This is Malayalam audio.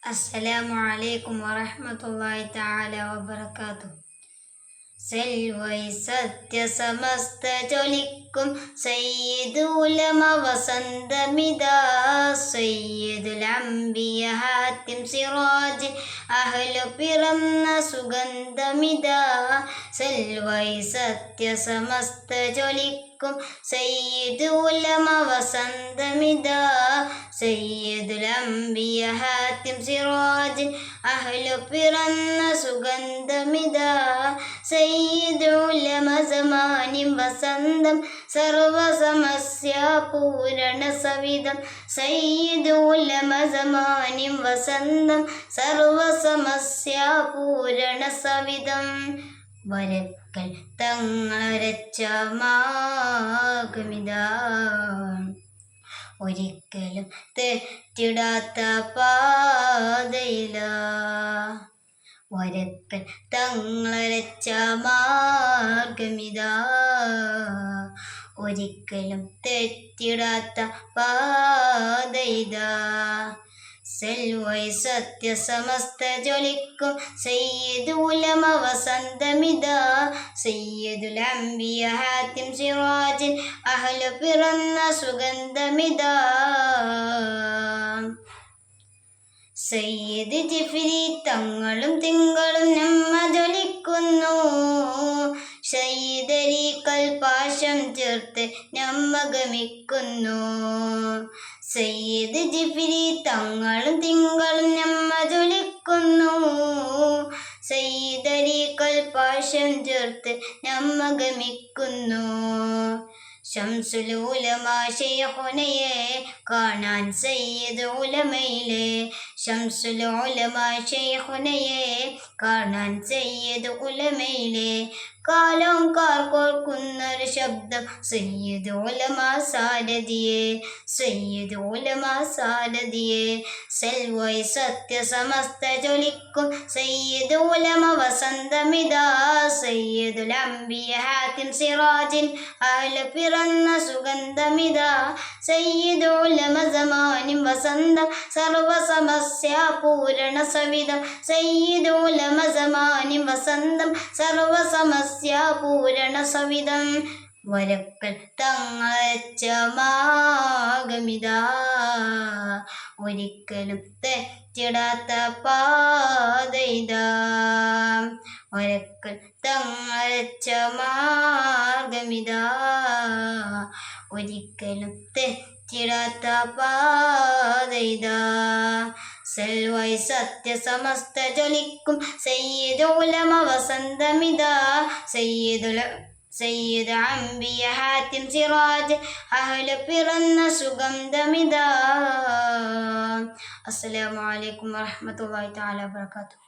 السلام عليكم ورحمة الله تعالى وبركاته. സെൽവൈ സത്യസമസ്ത ജ്വലിക്കും സയ്യിദുലമ വസന്തമിതാ സയ്യിദുൽ അംബിയ ഹാത്തിം സിറാജിൻ അഹ്ലു പിറന്ന സുഗന്ധമിതാ. സെൽവൈ സത്യസമസ്ത ജ്വലിക്കും സയ്യിദുലമ വസന്തമിതാ സയ്യിദുൽ അംബിയ ഹാത്തിം സിറാജിൻ അഹ്ലു പിറന്ന സുഗന്ധമിതാ. സയ്യിദ് ഉലമ സമാനിം വസന്തം സർവസമസ്യാപൂരണ സവിധം. സയ്യിദ് ഉലമ സമാനിം വസന്തം സർവസമസ്യാപൂരണ സവിധം. വരക്കൽ തങ്ങളരച്ച മാർഗമിതാ ഒരിക്കലും തെറ്റിടാത്ത പാതയിലാ. വരക്കൽ തങ്ങളരച്ച മാർഗമിതാ ഒരിക്കലും തെറ്റിടാത്ത പാതയിതാ. സെൽവൈ സത്യസമസ്ത ജ്വലിക്കും സയ്യിദ് ഉലമ വസന്തമിതാ സയ്യിദുൽ അംബിയ ഹാത്തിം സിറാജിൻ അഹ്ലു പിറന്ന സുഗന്ധമിതാ. സയ്യിദ് ജിഫ്രി തങ്ങളും തിങ്കളും നമ്മ ജ്വലിക്കുന്നു. സയ്യിദരീക്കൽ പാശം ചേർത്ത് നമ്മ ഗമിക്കുന്നു. സയ്യിദ് ജിഫ്രി തങ്ങളും തിങ്കളും നമ്മ ജ്വലിക്കുന്നു. സയ്യിദരീക്കൽ പാശം ചേർത്ത് നമ്മ ഗമിക്കുന്നു. ശംസുൽ ഉലമ ശൈഖുനയെ കാണാൻ സയ്യിദ് ഉലമയിലെ. ശംസുൽ ഉലമ ശൈഖുനയെ കാണാൻ സയ്യിദ് ഉലമയിലെ. കാലം കാർക്കോർക്കുന്നൊരു ശബ്ദം സയ്യിദ് ഉലമ സാരഥിയെ. സയ്യിദ് ഉലമ സാരഥിയെ. സെൽവൈ സത്യസമസ്ത ജ്വലിക്കും സയ്യിദ് ഉലമ വസന്തമിതാ സയ്യിദുൽ അംബിയ ഹാത്തിം സിറാജിൻ അഹ്ലു പിറന്ന സുഗന്ധമിതാ. സയ്യിദ് ഉലമ സമാനിം വസന്തം സർവസമസ്യാപൂരണ സവിധം. സയ്യിദ് ഉലമ സമാനിം വസന്തം സർവസമസ്യാപൂരണ സവിധം. വരക്കൽ തങ്ങളരച്ച മാർഗമിതാ ഒരിക്കലും തെറ്റിടാത്ത പാതയിതാ. വരക്കൽ തങ്ങളരച്ച മാർഗമിതാ ഒരിക്കലും തെറ്റിടാത്ത പാതയിതാ. സെൽവൈ സത്യസമസ്ത ജ്വലിക്കും സയ്യിദ് ഉലമ വസന്തമിതാ സയ്യിദ് അംബിയ ഹാത്തിം സിറാജ് അഹ്ലു പിറന്ന സുഗന്ധമിതാ. അസ്സലാമു അലൈക്കും വറഹ്മത്തുള്ളാഹി തആല വബറകാതുഹു.